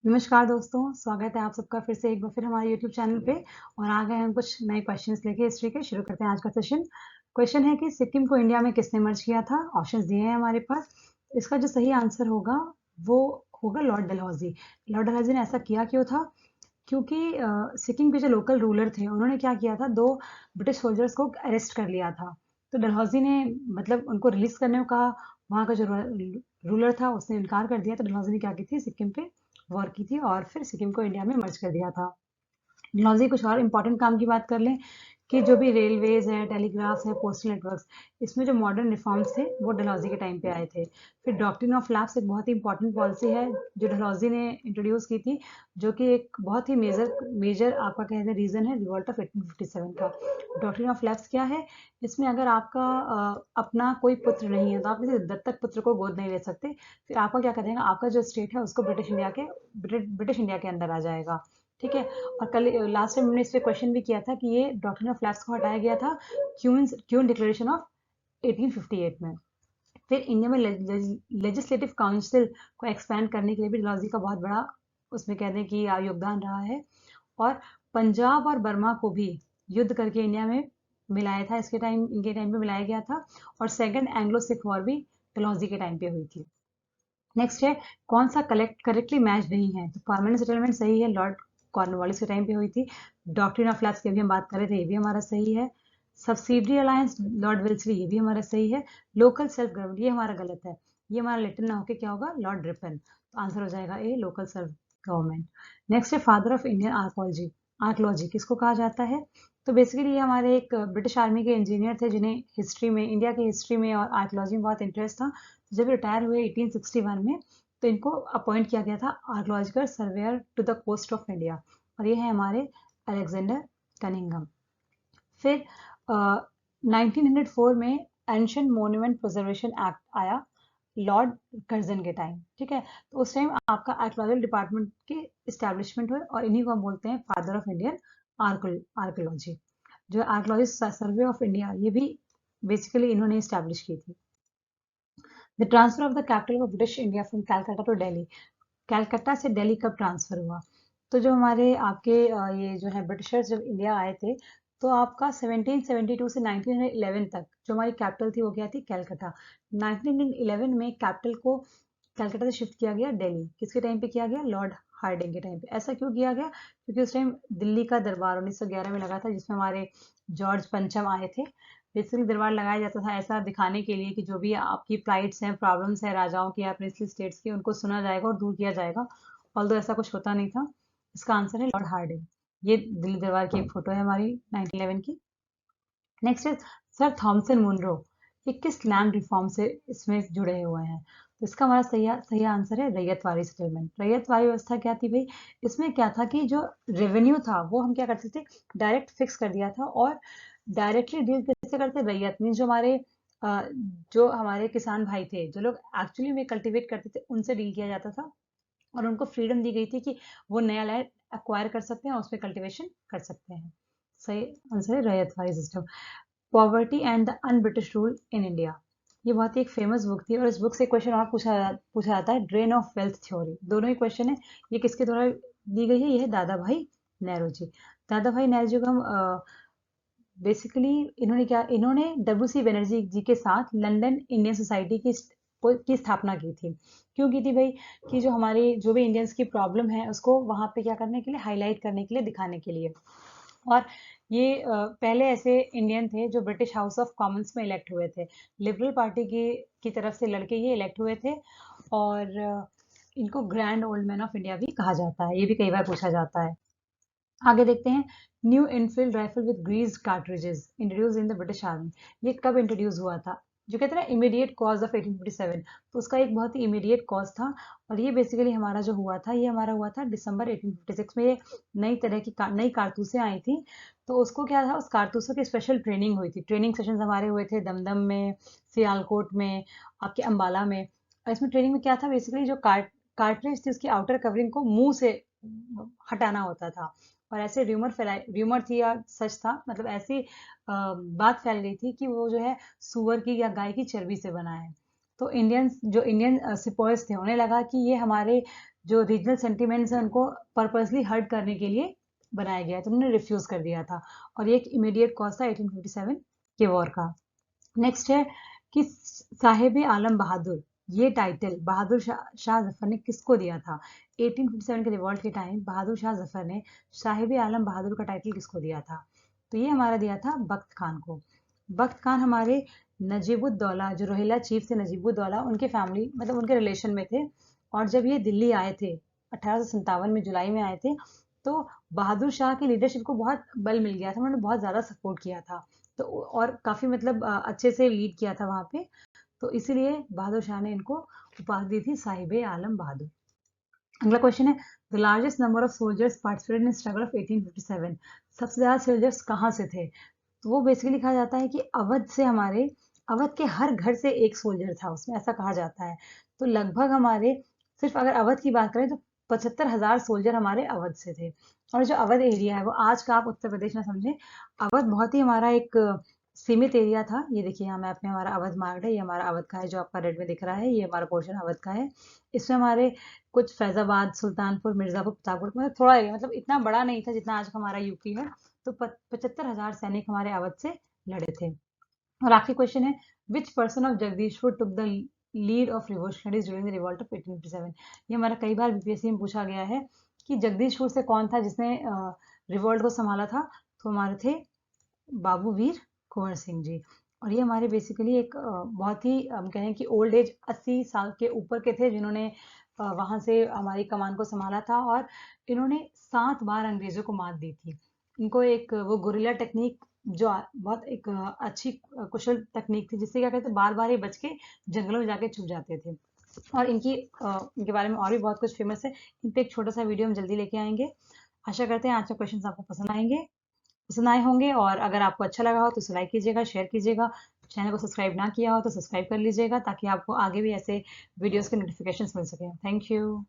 नमस्कार दोस्तों, स्वागत है आप सबका फिर से एक बार फिर हमारे YouTube चैनल पे। और आ गए हम कुछ नए क्वेश्चंस लेके हिस्ट्री के। शुरू करते हैं आज का सेशन। क्वेश्चन है कि सिक्किम को इंडिया में किसने मर्ज किया था। ऑप्शंस दिए हैं हमारे पास। इसका जो सही आंसर होगा वो होगा लॉर्ड डलहौजी। लॉर्ड डलहौजी ने ऐसा किया क्यों था? क्योंकि सिक्किम के जो लोकल रूलर थे उन्होंने क्या किया था, दो ब्रिटिश सोल्जर्स को अरेस्ट कर लिया था। तो डलहौजी ने मतलब उनको रिलीज करने को कहा। वहाँ का जो रूलर था उसने इनकार कर दिया, तो डलहौजी ने क्या की थी, सिक्किम पे वॉर की थी और फिर सिक्किम को इंडिया में मर्ज कर दिया था। टेक्नोलॉजी कुछ और इम्पोर्टेंट काम की बात कर लें कि जो भी रेलवेज है, टेलीग्राफ्स है, पोस्टल नेटवर्क्स, इसमें जो मॉडर्न रिफॉर्म्स थे वो डलहौजी के टाइम पे आए थे। फिर डॉक्ट्रिन ऑफ लैप्स एक बहुत ही इंपॉर्टेंट पॉलिसी है जो डलहौजी ने इंट्रोड्यूस की थी, जो कि एक बहुत ही मेजर मेजर आपका कहते हैं रीजन है रिवॉल्ट ऑफ 1857 का। डॉक्ट्रिन ऑफ लैप्स क्या है? इसमें अगर आपका अपना कोई पुत्र नहीं है तो आप किसी दत्तक पुत्र को गोद नहीं ले सकते। फिर आपका क्या करेगा, आपका जो स्टेट है उसको ब्रिटिश इंडिया के अंदर आ जाएगा। ठीक है। और कल लास्ट टाइम हमने इस पे क्वेश्चन भी किया था कि ये डॉक्ट्रिन ऑफ लैप्स को हटाया गया था क्यून डिक्लेरेशन ऑफ 1858 में। फिर इंडिया में लेजिस्लेटिव काउंसिल को एक्सपैंड करने के लिए भी डलहौजी का बहुत बड़ा उसमें कहते हैं कि योगदान रहा है। और पंजाब और बर्मा को भी युद्ध करके इंडिया में मिलाया था, इनके टाइम पे मिलाया गया था। और सेकंड एंग्लो सिख वॉर भी डलहौजी के टाइम पे हुई थी। नेक्स्ट है, कौन सा करेक्टली मैच नहीं है? तो परमानेंट सेटलमेंट सही है, लॉर्ड कॉर्नवालिस के टाइम पे हुई थी। डॉक्ट्रिन ऑफ लैप्स की अभी हम बात कर रहे थे, ये भी हमारा सही है। सब्सिडरी अलायंस लॉर्ड वेल्सली, ये भी हमारा सही है। लोकल सेल्फ गवर्नमेंट, ये हमारा गलत है। ये हमारा लिटिल ना होके क्या होगा, लॉर्ड रिपन। तो आंसर हो जाएगा ए, लोकल सेल्फ गवर्नमेंट। नेक्स्ट है, father of Indian archaeology. Archaeology किसको कहा जाता है? तो बेसिकली ये हमारे एक ब्रिटिश आर्मी के इंजीनियर थे जिन्हें हिस्ट्री में, इंडिया की हिस्ट्री में और आर्कोलॉजी में बहुत इंटरेस्ट था। जब रिटायर हुए 1861 में, तो इनको अपॉइंट किया गया था archaeological surveyor to the coast of India. और ये है हमारे अलेक्जेंडर कनिंघम। फिर 1904 में एंशियंट मोन्यूमेंट प्रिजर्वेशन एक्ट आया, लॉर्ड कर्जन के टाइम। ठीक है। तो उस टाइम आपका आर्कोलॉजिकल डिपार्टमेंट के इस्टेब्लिशमेंट हुए और इन्हीं को हम बोलते हैं फादर ऑफ इंडियन आर्कोलॉजी। जो आर्कोलॉजी सर्वे ऑफ इंडिया, ये भी बेसिकली इन्होंने इस्टेब्लिश की थी। The transfer of the capital of British India from Calcutta to Delhi. Calcutta से दिल्ली कब ट्रांसफर हुआ? तो जो हमारे आपके ये जो है ब्रिटिशर्स जब इंडिया आए थे, तो आपका 1772 से 1911 तक जो हमारी कैपिटल थी वो क्या थी, कैलकाटा। 1911 में कैपिटल को कैलकाटा से शिफ्ट किया गया दिल्ली। किसके टाइम पे किया गया? लॉर्ड हार्डिंग के टाइम पे। ऐसा क्यों किया गया? क्योंकि उस टाइम दिल्ली का दरबार 1911 में लगा था, जिसमें हमारे जॉर्ज पंचम आए थे। बेसिकली दरबार लगाया जाता था ऐसा दिखाने के लिए कि जो भी आपकी प्लाइट्स हैं, प्रॉब्लम्स हैं राजाओं की या प्रिंसली स्टेट्स की, उनको सुना जाएगा और दूर किया जाएगा। ऑल्दो ऐसा कुछ होता नहीं था। इसका आंसर है लॉर्ड हार्डिंग। ये दिल्ली दरबार की एक फोटो है हमारी 1911 की। Next is Sir Thomson Munro. ये किस लैंड रिफॉर्म से इसमें जुड़े हुए हैं? तो इसका हमारा सही सही आंसर है रैयतवाड़ी सेटलमेंट। रैयतवाड़ी व्यवस्था क्या थी भाई? इसमें क्या था कि जो रेवेन्यू था वो हम क्या करते थे, डायरेक्ट फिक्स कर दिया था। और डायरेक्टली डील कैसे करते? रैयत मीन जो हमारे किसान भाई थे, जो लोग एक्चुअली में कल्टीवेट करते थे, उनसे डील किया जाता था। और उनको फ्रीडम दी गई थी कि वो नया लैंड एक्वायर कर सकते हैं और उसमें कल्टीवेशन कर सकते हैं। सही आंसर है ryotwari system. Poverty and the un British rule in India. ये बहुत ही एक फेमस बुक थी और इस बुक से क्वेश्चन और पूछा जाता है, ड्रेन ऑफ वेल्थ थ्योरी। दोनों ही क्वेश्चन है। ये किसके द्वारा दी गई है? ये है दादा भाई नेहरू जी। दादा भाई नेहरू जी को हम बेसिकली इन्होंने डब्ल्यू सी बनर्जी जी के साथ लंदन इंडियन सोसाइटी की स्थापना की थी। क्यों की थी भाई? कि जो हमारी जो भी इंडियंस की प्रॉब्लम है उसको वहां पे क्या करने के लिए, हाईलाइट करने के लिए, दिखाने के लिए। और ये पहले ऐसे इंडियन थे जो ब्रिटिश हाउस ऑफ कॉमन्स में इलेक्ट हुए थे। लिबरल पार्टी की तरफ से लड़के ये इलेक्ट हुए थे। और इनको grand old man of India भी कहा जाता है, ये भी कई बार पूछा जाता है। आगे देखते हैं, new Enfield rifle with greased cartridges introduce in the British army. ये कब इंट्रोड्यूस हुआ था? जो कहते हैं ना इमीडिएट कॉज ऑफ 1857, तो उसका एक बहुत ही इमीडिएट कॉज था। और ये बेसिकली हमारा जो हुआ था, ये हमारा हुआ था दिसंबर 1856 में। ये नई तरह की नई कारतूसें आई थी। तो उसको क्या था, उस कारतूसों की स्पेशल ट्रेनिंग हुई थी। ट्रेनिंग सेशंस हमारे हुए थे दमदम में, सियालकोट में, आपके अंबाला में। और इसमें ट्रेनिंग में क्या था, बेसिकली जो कार्ट्रिज थी उसकी आउटर कवरिंग को मुंह से हटाना होता था। और ऐसे र्यूमर थी या सच था, मतलब ऐसी बात फैल गई थी कि वो जो है सुअर की या गाय की चर्बी से बना है। तो इंडियन सिपोइस थे, उन्हें लगा कि ये हमारे जो रीजनल सेंटिमेंट्स हैं उनको पर्पसली हर्ट करने के लिए बनाया गया है, तो उन्होंने रिफ्यूज कर दिया था। और ये एक इमीडिएट कॉज था 1857 के वॉर का। नेक्स्ट है कि साहिब आलम बहादुर, ये टाइटल बहादुर शाह जफर ने किसको दिया था? 1857 के रिवॉल्ट के टाइम बहादुर शाह जफर ने साहिब आलम बहादुर का टाइटल किसको दिया था? तो ये हमारा दिया था बख्त खान को। बख्त खान हमारे नजीबुद्दौला, जो रोहिला चीफ थे नजीबुद्दौला, उनके फैमिली मतलब उनके रिलेशन में थे। और जब ये दिल्ली आए थे 1857 में जुलाई में आए थे, तो बहादुर शाह की लीडरशिप को बहुत बल मिल गया था, उन्होंने बहुत ज़्यादा सपोर्ट किया था। तो और काफ़ी मतलब अच्छे से लीड किया था वहाँ पे, तो इसीलिए बहादुर शाह ने इनको उपाधि दी थी साहिब आलम बहादुर। अगला क्वेश्चन है, the largest number of soldiers participated in struggle of 1857। सबसे ज़्यादा सोल्जर्स कहाँ से थे? तो वो बेसिकली कहा जाता है कि अवध से हमारे, अवध के हर घर से एक सोल्जर था उसमें, ऐसा कहा जाता है। तो लगभग हमारे, सिर्फ अगर अवध की बात करें तो 75,000 सोल्जर हमारे अवध से थे। और जो अवध एरिया है वो आज का आप उत्तर प्रदेश ना समझे, अवध बहुत ही हमारा एक सीमित एरिया था। ये देखिए यहाँ मैप में हमारा अवध मार्ग है, ये हमारा अवध का है जो आपका रेड में दिख रहा है, ये हमारा पोर्शन अवध का है। इसमें हमारे कुछ फैजाबाद, सुल्तानपुर, मिर्जापुर, प्रतापगढ़, मतलब थोड़ा एरिया, मतलब इतना बड़ा नहीं था जितना आज का हमारा यूपी है। तो 75,000 सैनिक हमारे अवध से लड़े थे। और आखिरी क्वेश्चन है, which person of Jagdishpur took the lead of revolutionaries during the revolt of 1857। ये हमारा कई बार बीपीएससी में पूछा गया है कि जगदीशपुर से कौन था जिसने रिवॉल्ट को संभाला था? तो हमारे थे बाबू वीर कुंवर सिंह जी। और ये हमारे बेसिकली एक बहुत ही हम कहें कि ओल्ड एज 80 साल के ऊपर के थे, जिन्होंने वहां से हमारी कमान को संभाला था। और इन्होंने 7 बार अंग्रेजों को मात दी थी। इनको एक वो गुरिल्ला टेक्निक, जो बहुत एक अच्छी कुशल तकनीक थी, जिससे क्या कहते बार बार ये बच के जंगलों में जाके छुप जाते थे। और इनके बारे में और भी बहुत कुछ फेमस है। इन पे एक छोटा सा वीडियो हम जल्दी लेके आएंगे। आशा करते हैं आज के क्वेश्चन आपको पसंद आए होंगे। और अगर आपको अच्छा लगा हो तो इसे लाइक कीजिएगा, शेयर कीजिएगा। चैनल को सब्सक्राइब ना किया हो तो सब्सक्राइब कर लीजिएगा, ताकि आपको आगे भी ऐसे वीडियोस के नोटिफिकेशंस मिल सके। Thank you.